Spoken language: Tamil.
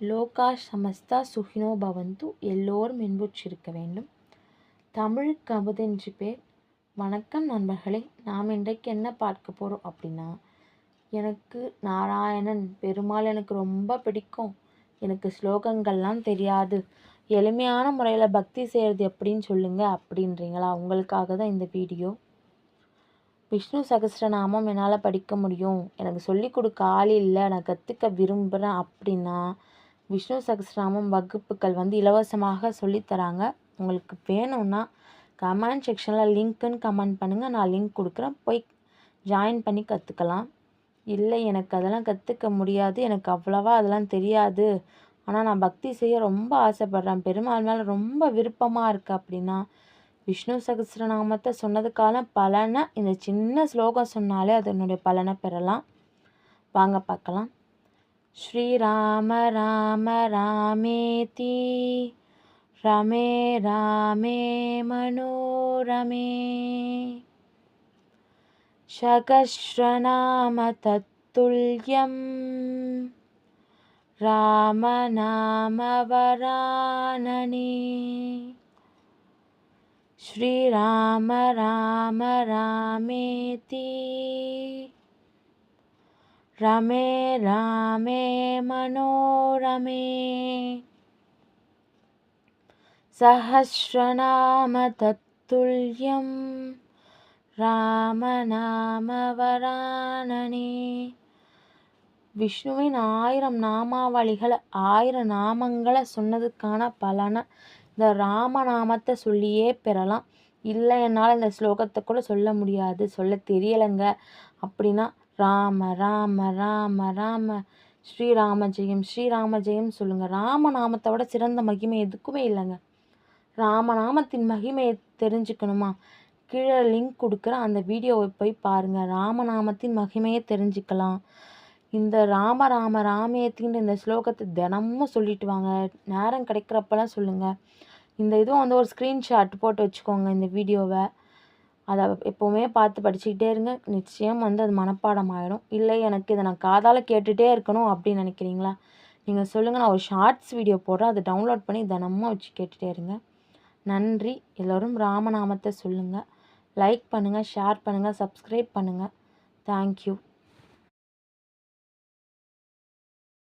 லோகா சமஸ்தா சுகினோ பவந்து, எல்லோரும் இன்புற்றிருக்க வேண்டும். தமிழுக்கு அமுதென்று பேர். வணக்கம் நண்பர்களே. நாம் இன்றைக்கு என்ன பார்க்க போகிறோம் அப்படின்னா, எனக்கு நாராயணன் பெருமாள் எனக்கு ரொம்ப பிடிக்கும், எனக்கு ஸ்லோகங்கள்லாம் தெரியாது, எளிமையான முறையில் பக்தி செய்கிறது எப்படின்னு சொல்லுங்க அப்படின்றீங்களா? உங்களுக்காக தான் இந்த வீடியோ. விஷ்ணு சகஸ்ரநாமம் என்னால் படிக்க முடியும், எனக்கு சொல்லிக் கொடுக்க ஆள் இல்லை, நான் கற்றுக்க விரும்புகிறேன் அப்படின்னா விஷ்ணு சகஸ்ரநாமம் வகுப்புகள் இலவசமாக சொல்லித்தராங்க. உங்களுக்கு வேணும்னா கமெண்ட் செக்ஷனில் லிங்க்குன்னு கமெண்ட் பண்ணுங்கள், நான் லிங்க் கொடுக்குறேன், போய் ஜாயின் பண்ணி கற்றுக்கலாம். இல்லை எனக்கு அதெல்லாம் கற்றுக்க முடியாது, எனக்கு அவ்வளவா அதெல்லாம் தெரியாது, ஆனால் நான் பக்தி செய்ய ரொம்ப ஆசைப்பட்றேன், பெருமாள் மேலே ரொம்ப விருப்பமாக இருக்குது அப்படின்னா விஷ்ணு சகஸ்ரநாமத்தை சொன்னதுக்கான பலனை இந்த சின்ன ஸ்லோகம் சொன்னாலே அதனுடைய பலனை பெறலாம். வாங்க பார்க்கலாம். ஸ்ரீராம ராம ராமேதி ரமே ராமே மனோரமே சகஸ்ரநாம தத்துல்யம் ராமநாம வரானனே. ஸ்ரீராம ராம ராமேதி ரமே ராமே மனோரமே சஹஸ்ரநாம தத்துல்யம் ராமநாம வரானனே. விஷ்ணுவின் 1000 நாமாவளிகளை 1000 நாமங்களை சொன்னதுக்கான பலனை இந்த ராமநாமத்தை சொல்லியே பெறலாம். இல்லை என்னால் இந்த ஸ்லோகத்தை கூட சொல்ல முடியாது, சொல்ல தெரியலைங்க அப்படின்னா ராம ராம ராம ராம ஸ்ரீராம ஜெயம் ஸ்ரீராம ஜெயம் சொல்லுங்கள். ராமநாமத்தை விட சிறந்த மகிமை எதுக்குமே இல்லைங்க. ராமநாமத்தின் மகிமையை தெரிஞ்சுக்கணுமா? கீழே லிங்க் கொடுக்குறேன், அந்த வீடியோவை போய் பாருங்கள். ராமநாமத்தின் மகிமையை தெரிஞ்சுக்கலாம். இந்த ராம ராம ராமேத்தின்ற இந்த ஸ்லோகத்தை தினமும் சொல்லிட்டு வாங்க, நேரம் கிடைக்கிறப்பெல்லாம் சொல்லுங்கள். இந்த இதுவும் ஒரு ஸ்க்ரீன்ஷாட் போட்டு வச்சுக்கோங்க இந்த வீடியோவை, அதை எப்போவுமே பார்த்து படிச்சுக்கிட்டே இருங்க, நிச்சயம் அது மனப்பாடம் ஆகிடும். இல்லை எனக்கு இதை நான் காதால் கேட்டுகிட்டே இருக்கணும் அப்படின்னு நினைக்கிறீங்களா? நீங்கள் சொல்லுங்கள், நான் ஒரு ஷார்ட்ஸ் வீடியோ போடுறேன், அதை டவுன்லோட் பண்ணி தினமும் வச்சு கேட்டுகிட்டே இருங்க. நன்றி. எல்லோரும் ராமநாமத்தை சொல்லுங்கள், லைக் பண்ணுங்கள், ஷேர் பண்ணுங்கள், சப்ஸ்கிரைப் பண்ணுங்கள். தேங்க்யூ.